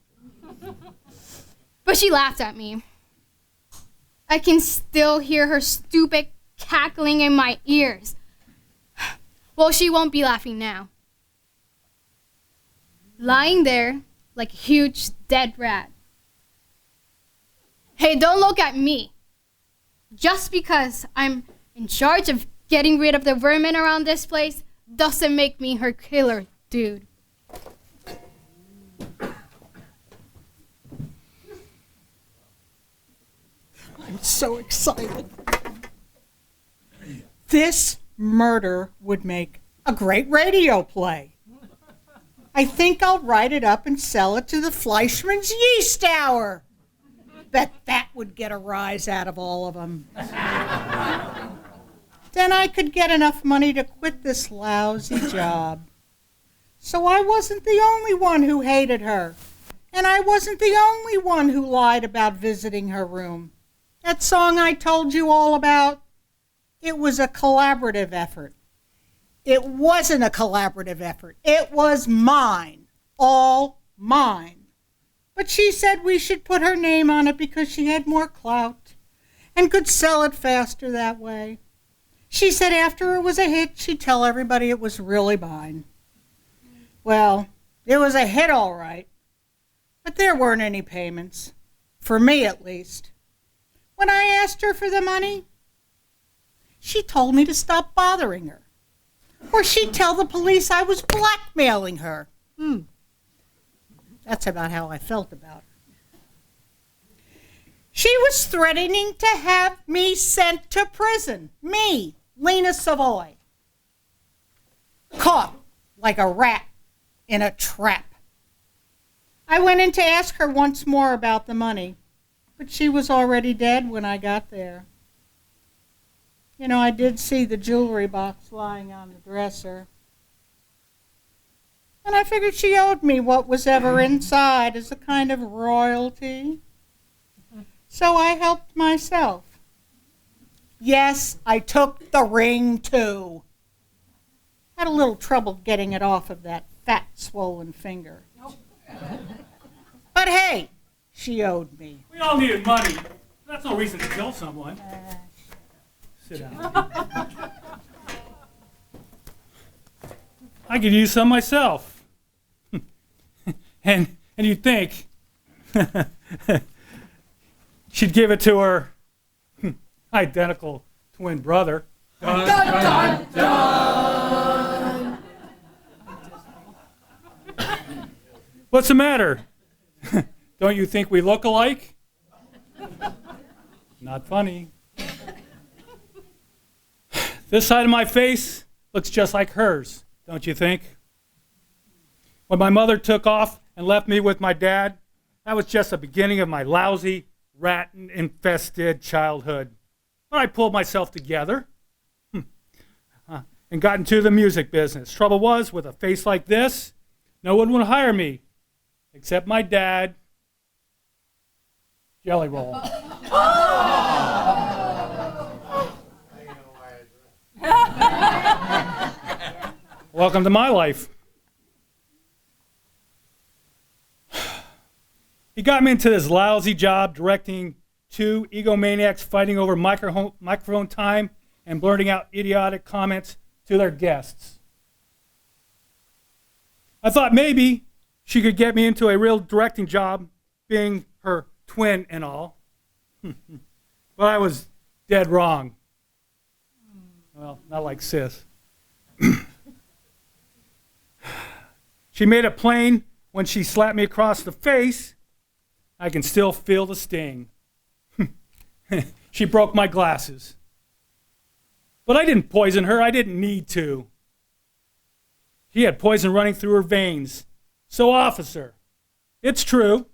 Speaker 8: But she laughed at me. I can still hear her stupid cackling in my ears. Well, she won't be laughing now. Lying there like a huge dead rat. Hey, don't look at me. Just because I'm in charge of getting rid of the vermin around this place doesn't make me her killer, dude.
Speaker 3: I'm so excited. This murder would make a great radio play. I think I'll write it up and sell it to the Fleischmann's Yeast Hour. Bet that would get a rise out of all of them. Then I could get enough money to quit this lousy job. So I wasn't the only one who hated her. And I wasn't the only one who lied about visiting her room. That song I told you all about, it was a collaborative effort. It wasn't a collaborative effort. It was mine. All mine. But she said we should put her name on it because she had more clout and could sell it faster that way. She said after it was a hit, she'd tell everybody it was really mine. Well, it was a hit all right, but there weren't any payments, for me at least. When I asked her for the money, she told me to stop bothering her, or she'd tell the police I was blackmailing her. That's about how I felt about her. She was threatening to have me sent to prison. Me, Lena Savoy. Caught like a rat in a trap. I went in to ask her once more about the money, but she was already dead when I got there. You know, I did see the jewelry box lying on the dresser. And I figured she owed me what was ever inside as a kind of royalty. So I helped myself. Yes, I took the ring too. Had a little trouble getting it off of that fat, swollen finger. But hey, she owed me.
Speaker 9: We all needed money. That's no reason to kill someone. Sit down. I could use some myself. and you'd think she'd give it to her identical twin brother. Dun, dun, dun. What's the matter? Don't you think we look alike? Not funny. This side of my face looks just like hers, don't you think? When my mother took off and left me with my dad, that was just the beginning of my lousy, rat-infested childhood. But I pulled myself together and got into the music business. Trouble was, with a face like this, no one would hire me, except my dad. Jelly roll. Welcome to my life. He got me into this lousy job directing two egomaniacs fighting over microphone time and blurting out idiotic comments to their guests. I thought maybe she could get me into a real directing job being her twin and all. But I was dead wrong. Well, not like Sis. She made it plain when she slapped me across the face. I can still feel the sting. She broke my glasses. But I didn't poison her. I didn't need to. She had poison running through her veins. So, officer, it's true.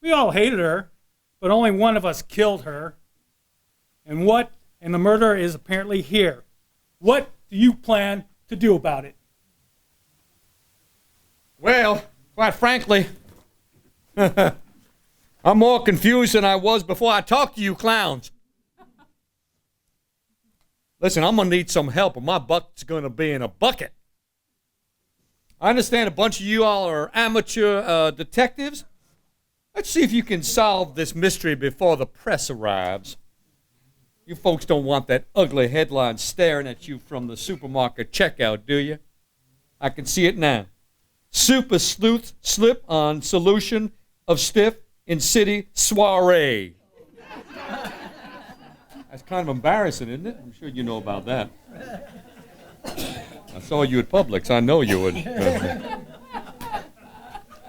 Speaker 9: We all hated her, but only one of us killed her. And the murderer is apparently here. What do you plan to do about it?
Speaker 10: Well, quite frankly, I'm more confused than I was before I talked to you clowns. Listen, I'm going to need some help, or my bucket's going to be in a bucket. I understand a bunch of you all are amateur detectives. Let's see if you can solve this mystery before the press arrives. You folks don't want that ugly headline staring at you from the supermarket checkout, do you? I can see it now. Super sleuth slip on solution of stiff in city soiree. That's kind of embarrassing, isn't it? I'm sure you know about that. I saw you at Publix. I know you would.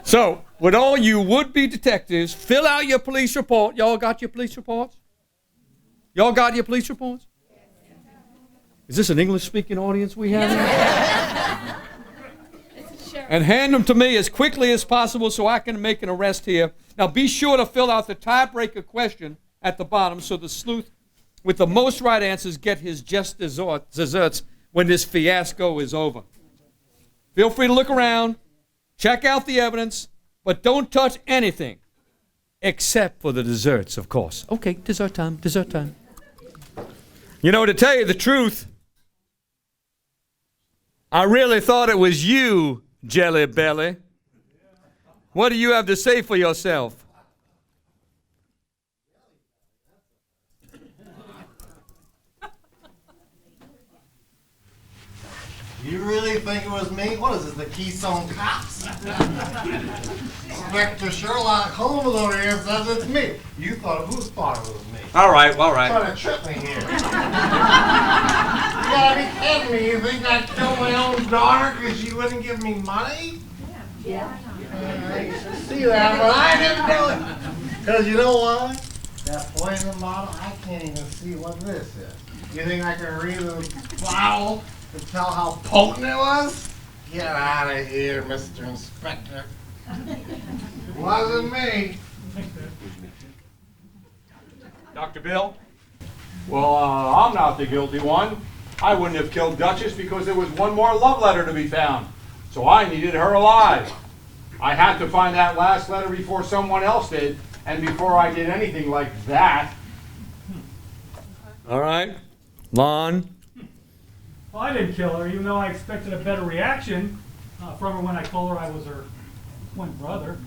Speaker 10: So, would all you would-be detectives fill out your police report? Y'all got your police reports? Y'all got your police reports? Is this an English-speaking audience we have? And hand them to me as quickly as possible so I can make an arrest here. Now, be sure to fill out the tiebreaker question at the bottom so the sleuth with the most right answers get his just desserts when this fiasco is over. Feel free to look around, check out the evidence, but don't touch anything except for the desserts, of course. Okay, dessert time, dessert time. You know, to tell you the truth, I really thought it was you, Jelly Belly. What do you have to say for yourself?
Speaker 6: You really think it was me? What is this, the Keystone Cops? Inspector Sherlock Holmes over here says it's me. You thought, who thought it was me?
Speaker 10: All right.
Speaker 6: Trying to trip me here. You gotta be kidding me. You think I'd kill my own daughter because she wouldn't give me money? Yeah. I used to see that, but I didn't do it. Because you know why? That poison bottle, I can't even see what this is. You think I can read the bottle to tell how potent it was? Get out of here, Mr. Inspector. Wasn't me.
Speaker 4: Dr. Bill? Well, I'm not the guilty one. I wouldn't have killed Duchess because there was one more love letter to be found. So I needed her alive. I had to find that last letter before someone else did, and before I did anything like that.
Speaker 10: All right. Lon?
Speaker 9: Well, I didn't kill her, even though I expected a better reaction from her when I told her I was her twin brother.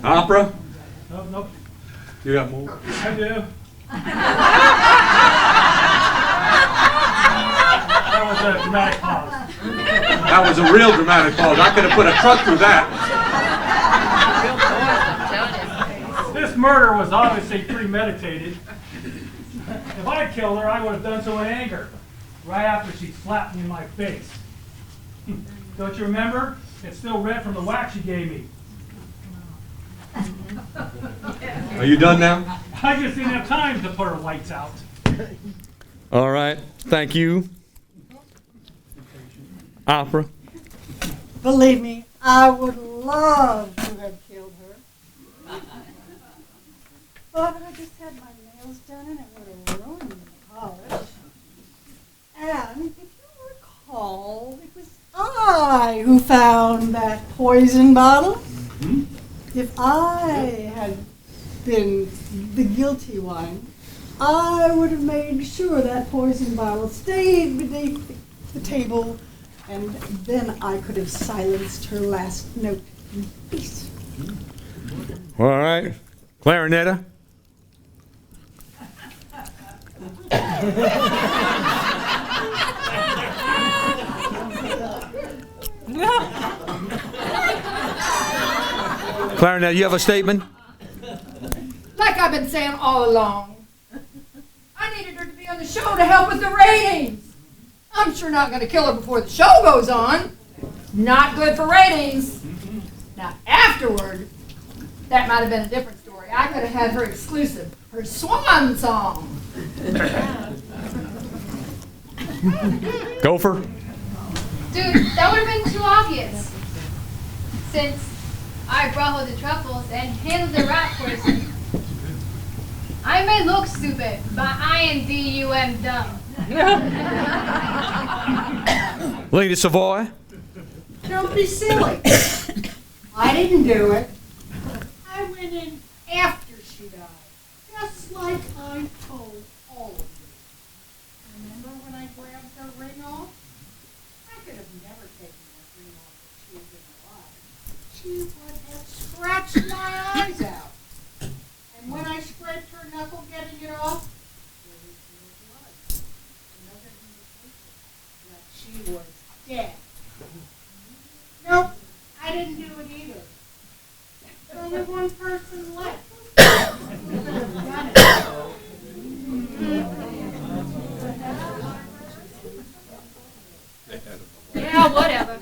Speaker 10: Opera?
Speaker 9: Nope.
Speaker 10: You got more?
Speaker 9: I do. That was a dramatic pause.
Speaker 10: That was a real dramatic pause. I could have put a truck through that.
Speaker 9: This murder was obviously premeditated. If I had killed her, I would have done so in anger, right after she slapped me in my face. Don't you remember? It's still red from the whack she gave me.
Speaker 10: Are you done now?
Speaker 9: I just didn't have time to put her lights out.
Speaker 10: All right. Thank you. Opera?
Speaker 3: Believe me, I would love to have killed her. But I just had my nails done and it would have ruined the polish. And if you recall, it was I who found that poison bottle. Mm-hmm. If I had been the guilty one, I would have made sure that poison bottle stayed beneath the table, and then I could have silenced her last note in peace.
Speaker 10: All right. Clarinetta?
Speaker 2: Clarinet, you have a statement?
Speaker 7: Like I've been saying all along, I needed her to be on the show to help with the ratings. I'm sure not going to kill her before the show goes on. Not good for ratings. Now, afterward, that might have been a different story. I could have had her exclusive, her swan song.
Speaker 2: Gopher?
Speaker 8: Dude, that would have been too obvious. Since I brought her the truffles and handled the rat poison. I may look stupid, but I am dumb.
Speaker 2: Lady Savoy?
Speaker 3: Don't be silly. I didn't do it. I went in after she died, just like I told all of you. Remember when I grabbed her ring off? I could have never taken that ring off if she had been alive. She would have scratched my eyes out. And when I scraped her knuckle getting it off, there was no blood. Another indication that she was dead. Nope, I didn't do it either. There's only one person left. Who could have done it?
Speaker 5: Yeah, whatever.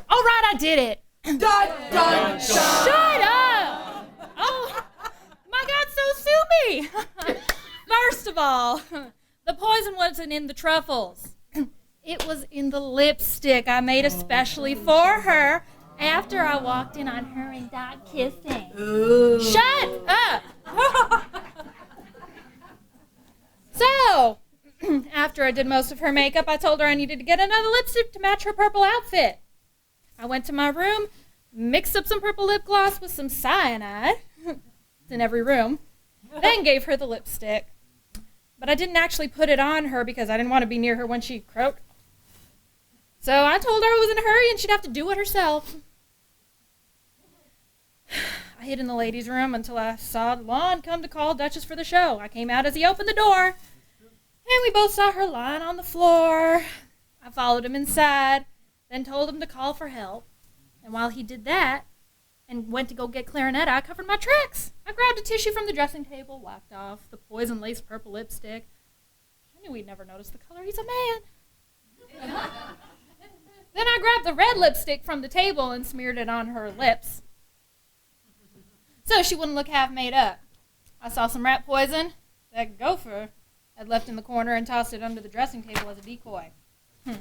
Speaker 5: All right, I did it.
Speaker 7: Dun, dun, dun.
Speaker 5: Shut up! Oh, my God, so sue me. First of all, the poison wasn't in the truffles. It was in the lipstick I made especially for her after I walked in on her and Doc kissing.
Speaker 1: Ooh.
Speaker 5: Shut up! So, after I did most of her makeup, I told her I needed to get another lipstick to match her purple outfit. I went to my room, mixed up some purple lip gloss with some cyanide. It's in every room. Then gave her the lipstick. But I didn't actually put it on her because I didn't want to be near her when she croaked. So I told her I was in a hurry and she'd have to do it herself. I hid in the ladies' room until I saw Lon come to call Duchess for the show. I came out as he opened the door, and we both saw her lying on the floor. I followed him inside, then told him to call for help. And while he did that and went to go get Clarinetta, I covered my tracks. I grabbed a tissue from the dressing table, wiped off the poison-laced purple lipstick. I knew we'd never notice the color. He's a man. Then I grabbed the red lipstick from the table and smeared it on her lips so she wouldn't look half made up. I saw some rat poison that Gopher had left in the corner and tossed it under the dressing table as a decoy. Then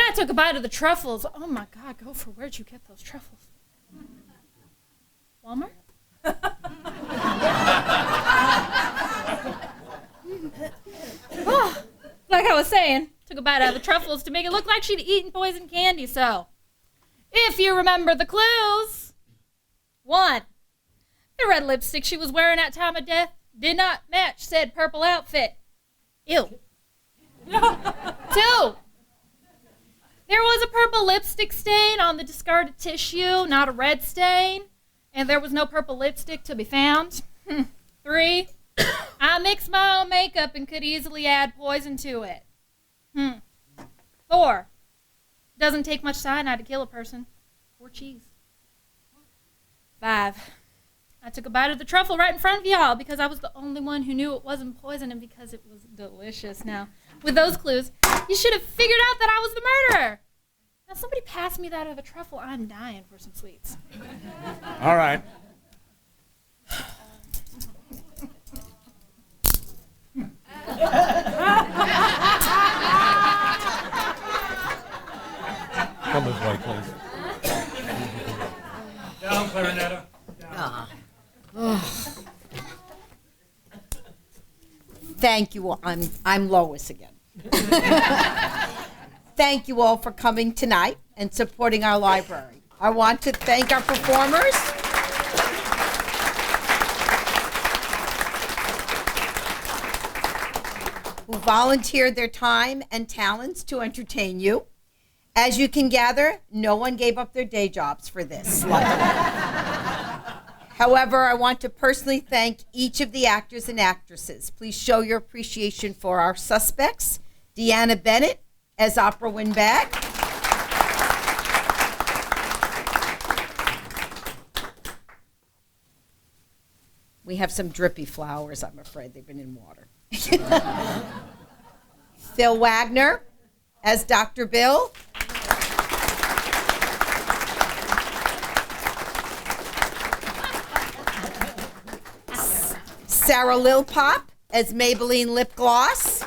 Speaker 5: I took a bite of the truffles. Oh my God, Gopher, where'd you get those truffles? Walmart? Oh, like I was saying, took a bite out of the truffles to make it look like she'd eaten poison candy. So, if you remember the clues, 1, the red lipstick she was wearing at time of death did not match said purple outfit. Ew. 2, there was a purple lipstick stain on the discarded tissue, not a red stain, and there was no purple lipstick to be found. 3, I mixed my own makeup and could easily add poison to it. 4, doesn't take much cyanide to kill a person. Or cheese. 5, I took a bite of the truffle right in front of y'all because I was the only one who knew it wasn't poison and because it was delicious. Now, with those clues, you should have figured out that I was the murderer. Now, somebody pass me that other truffle. I'm dying for some sweets.
Speaker 2: All right. Come this way, please.
Speaker 9: Down, Clarinetta.
Speaker 1: Thank you all. I'm Lois again. Thank you all for coming tonight and supporting our library. I want to thank our performers. Who volunteered their time and talents to entertain you. As you can gather, no one gave up their day jobs for this. However, I want to personally thank each of the actors and actresses. Please show your appreciation for our suspects. Deanna Bennett as Opera Winbag. We have some drippy flowers, I'm afraid. They've been in water. Phil Wagner as Dr. Bill. Sarah Lilpop as Maybelline Lip Gloss.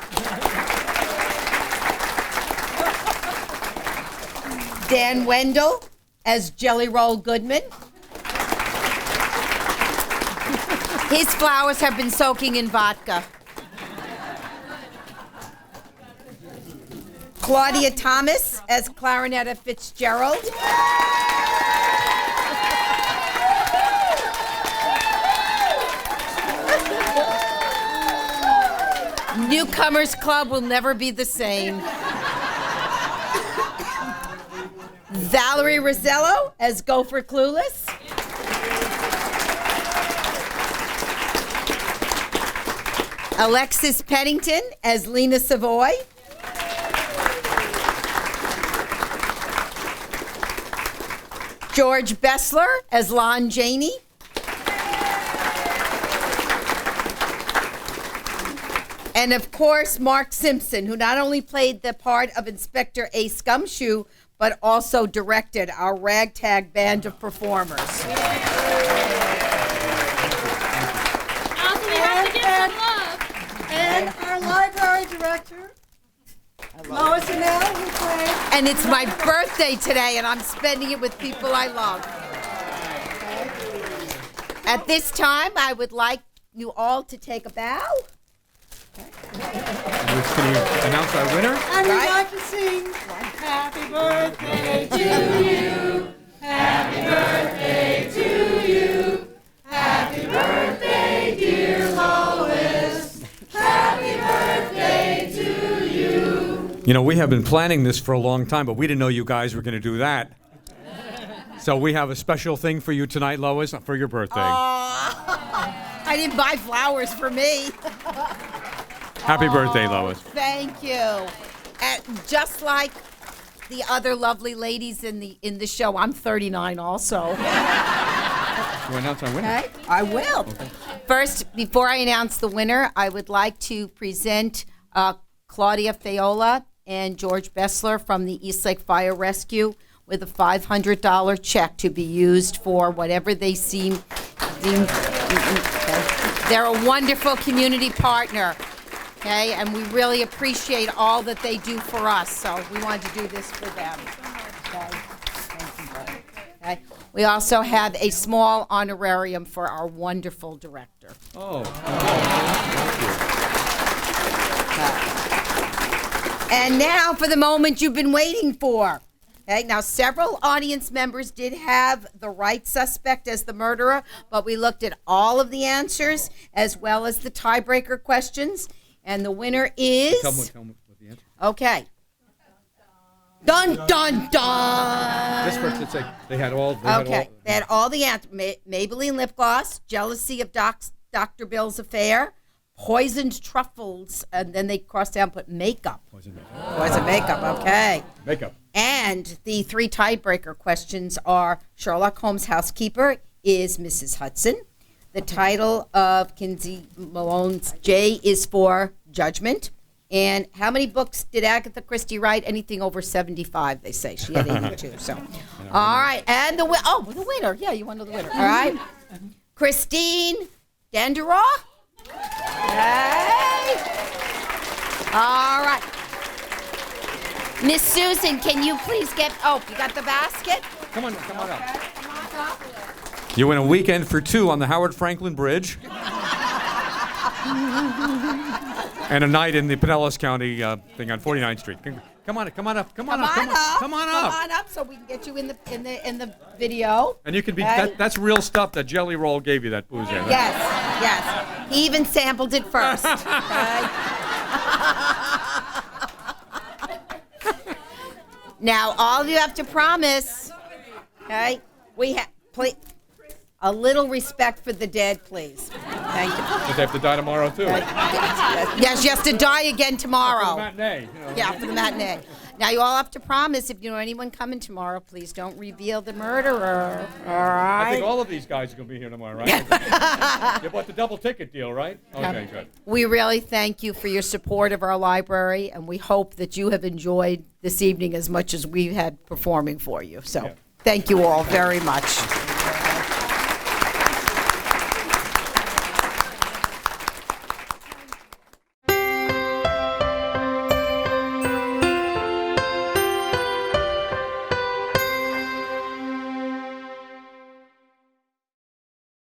Speaker 1: Dan Wendell as Jelly Roll Goodman. His flowers have been soaking in vodka. Claudia Thomas as Clarinetta Fitzgerald. Newcomers Club will never be the same. Valerie Rosello as Gopher Clueless. Alexis Pennington as Lena Savoy. George Bessler as Lon Janey. And of course, Mark Simpson, who not only played the part of Inspector Ace Gumshoe, but also directed our ragtag band of performers.
Speaker 5: Also, we have to give some love.
Speaker 3: And our library director, Lois Annell, who played.
Speaker 1: And it's my birthday today, and I'm spending it with people I love. At this time, I would like you all to take a bow.
Speaker 2: Can you announce our winner?
Speaker 3: And we'd like to sing Happy Birthday to you. Happy birthday to you. Happy birthday, dear Lois. Happy birthday to you.
Speaker 2: You know, we have been planning this for a long time, but we didn't know you guys were going to do that. So we have a special thing for you tonight, Lois, for your birthday.
Speaker 1: I didn't buy flowers for me.
Speaker 2: Happy birthday, Lois.
Speaker 1: Thank you. And just like the other lovely ladies in the show, I'm 39 also.
Speaker 2: You announce our winner?
Speaker 1: Okay, I will. Okay. First, before I announce the winner, I would like to present Claudia Fayola and George Bessler from the Eastlake Fire Rescue with a $500 check to be used for whatever they seem. They're a wonderful community partner. Okay, and we really appreciate all that they do for us, so we wanted to do this for them. Okay. Thank you. Okay. We also have a small honorarium for our wonderful director.
Speaker 2: Oh.
Speaker 1: And now for the moment you've been waiting for. Okay, now several audience members did have the right suspect as the murderer, but we looked at all of the answers as well as the tiebreaker questions. And the winner is...
Speaker 2: Tell me what the answer.
Speaker 1: Okay. Dun, dun, dun!
Speaker 2: This first, it's like they had all...
Speaker 1: They had all the answers. Maybelline Lip Gloss, Jealousy of Dr. Bill's Affair, Poisoned Truffles, and then they crossed out and put Makeup. Poison Makeup, okay.
Speaker 2: Makeup.
Speaker 1: And the three tiebreaker questions are Sherlock Holmes' housekeeper is Mrs. Hudson. The title of Kinsey Malone's J is for Judgment. And how many books did Agatha Christie write? Anything over 75, they say. She had 82. So, all right. And the winner. Yeah, you want to know the winner. All right. Christine Dandera. Hey. All right. Miss Susan, can you please get... Oh, you got the basket?
Speaker 2: Come on up. You win a weekend for two on the Howard Franklin Bridge. And a night in the Pinellas County thing on 49th Street. Come on up
Speaker 1: so we can get you in the video.
Speaker 2: And you can be that's real stuff that Jelly Roll gave you that booze in.
Speaker 1: Yes. He even sampled it first. Okay? Now all you have to promise, okay? We have a little respect for the dead, please. Thank you.
Speaker 2: Because they have to die tomorrow, too.
Speaker 1: Yes, you have to die again tomorrow.
Speaker 2: For the matinee.
Speaker 1: Yeah, for the matinee. Now, you all have to promise, if you know anyone coming tomorrow, please don't reveal the murderer. All
Speaker 2: I
Speaker 1: right?
Speaker 2: think all of these guys are going to be here tomorrow, right? You bought the double ticket deal, right? Okay, good.
Speaker 1: We really thank you for your support of our library, and we hope that you have enjoyed this evening as much as we had performing for you. So,
Speaker 2: Yeah.
Speaker 1: thank you all very much.